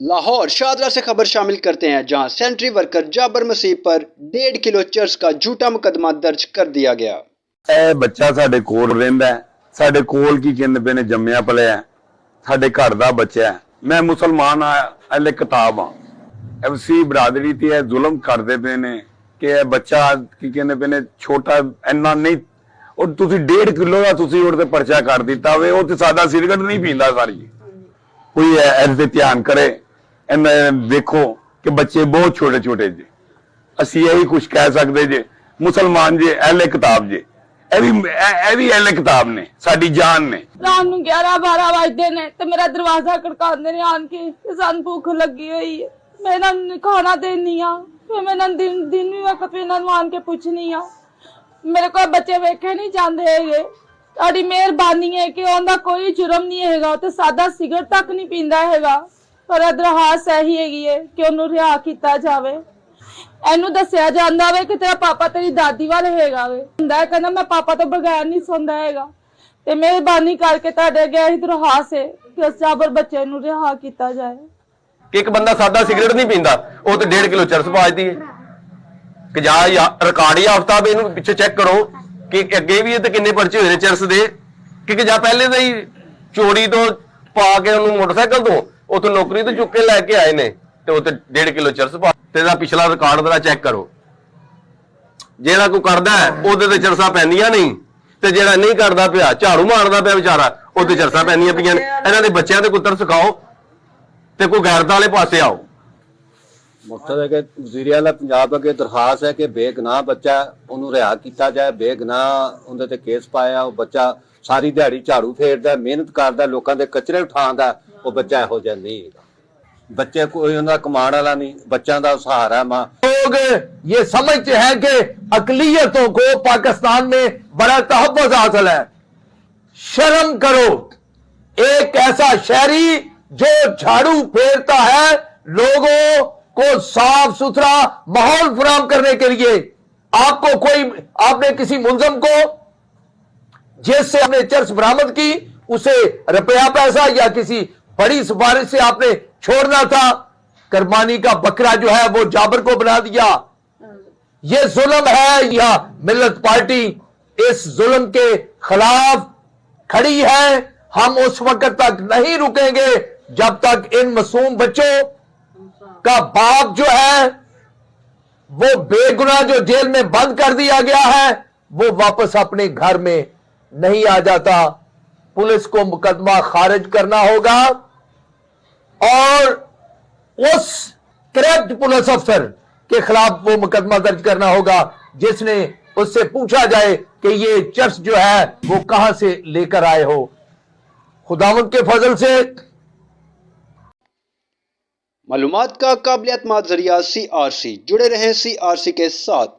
लाहौर शादरा से खबर शामिल करते हैं, जहां सेंट्री वर्कर जाबर मसीह पर 1.5 किलो चर्स का झूठा मुकदमा दर्ज कर दिया गया। ਇਹ ਬੱਚਾ ਸਾਡੇ ਕੋਲ ਰਹਿੰਦਾ ਹੈ, ਸਾਡੇ ਕੋਲ ਕੀ ਕਹਿੰਦੇ ਪਏ ਨੇ ਜੰਮਿਆ ਪਲਿਆ, ਸਾਡੇ ਘਰ ਦਾ ਬੱਚਾ ਹੈ। ਮੈਂ ਮੁਸਲਮਾਨ ਆ, ਇਹ ਕਿਤਾਬ ਆ। ਐਫਸੀ ਬਰਾਦਰੀ ਤੇ ਇਹ ਜ਼ੁਲਮ ਕਰਦੇ ਪਏ ਨੇ ਕਿ ਇਹ ਬੱਚਾ ਕੀ ਕਹਿੰਦੇ ਪਏ ਨੇ ਛੋਟਾ ਇੰਨਾ ਨਹੀਂ, ਔਰ ਤੁਸੀਂ 1.5 ਕਿਲੋ ਦਾ ਤੁਸੀਂ ਉਹਦੇ ਤੇ ਪਰਚਾ ਕਰ ਦਿੱਤਾ ਹੋਵੇ। ਉਹ ਤੇ ਸਾਦਾ ਸਿਗਰਟ ਨਹੀਂ ਪੀਂਦਾ ਸਾਰੀ, ਕੋਈ ਇਹਦੇ ਤੇ ਧਿਆਨ ਕਰੇ। देखो कि बच्चे बहुत छोटे छोटे जे, असी यही कुछ कह सकते जे मुसलमान जे अहले किताब जे, भी अहले किताब ने, साडी जान ने। रात नूं 11-12 बजदे ने ते मेरा दरवाजा खड़कांदे ने आन के कि सानूं भुख लगी हुई है। मैं इन्हां नूं खाना देनी आ, फिर मैं इन्हां दिन भी वक्त पे इन्हां नूं आन के पुछनी आ। मेरे कोल बच्चे वेखे नहीं जांदे हैगे। तुहाडी मेहरबानी है कि उहदा कोई जुर्म नहीं हैगा, ते सादा सिगरट तक नहीं पींदा हैगा, पर दरखास्त यही हैगी है कि उन्हें रिहा किया जाए। एनू दसिया जाता वे कि तेरा पापा तेरी दादी वाल हैगा वे, हुंदा कहना मैं पापा तो बगैर नहीं सौंदा हैगा। ते मेहरबानी करके तुहाडे अगे यही दरखास्त है कि उस जाबर बच्चे नूं रिहा किया जाए। कि एक बंदा सादा सिगरेट नहीं पींदा, वो तो 1.5 किलो चरस पाजदी है कि जा रिकॉर्ड याफ्ता भी इहनूं पिछे चेक करो कि अगे भी ते किन्ने पर्चे होए ने चरस दे, कि जा पहले तो ही चोरी तो पा के उन्होंने मोटरसाइकिल तो उतो नौकरी तो चुक के लैके आए ने, ते उत्ते 1.5 किलो चरस पा तेरा पिछला रिकॉर्ड तेरा चेक करो। जेड़ा कोई करदा है ओदे ते चरसा पैंदियां नहीं, ते जेड़ा नहीं करदा पिया झाड़ू मारदा पिया बेचारा ओदे चरसा पैंदियां पियां ने। इन्हां दे बच्चों ते कुत्तर सिखाओ ते कोई गैरत वाले पासे आओ। मकसद है कि वज़ीर आला पंजाब अगे दरखास्त है कि बेगुनाह बच्चा उन्होंने रिहा किया जाए। बेगुनाह उनके ते केस पाया, वो बच्चा सारी दिहाड़ी झाड़ू फेरदा, मेहनत करदा, लोगों के कचरे उठांदा, वो बच्चा इहो जिहा नहीं है। बच्चे कोई उनका कमाण वाला नहीं, बच्चों का सहारा मां। लोग ये समझते हैं कि अकलियतों को पाकिस्तान में बड़ा तहफ़्फ़ुज़ हासिल है। शर्म करो, एक ऐसा शहरी जो झाड़ू फेरता है लोगों को साफ सुथरा माहौल फराहम करने के लिए, आपने किसी मुलजम को जिससे आपने चर्च बरामद की उसे रुपया पैसा या किसी बड़ी सिफारिश से आपने छोड़ना था, कुर्बानी का बकरा जो है वो जाबर को बना दिया। ये जुल्म है। यह मिल्लत पार्टी इस जुल्म के खिलाफ खड़ी है। हम उस वक्त तक नहीं रुकेंगे जब तक इन मासूम बच्चों का बाप जो है वो बेगुनाह जो जेल में बंद कर दिया गया है वो वापस अपने घर में नहीं आ जाता। पुलिस को मुकदमा खारिज करना होगा और उस करप्ट पुलिस अफसर के खिलाफ वो मुकदमा दर्ज करना होगा जिसने उससे पूछा जाए कि ये चर्च जो है वो कहां से लेकर आए हो। खुदावंद के फजल से मालूमात का काबिल एतमाद जरिया CRC, जुड़े रहें CRC के साथ।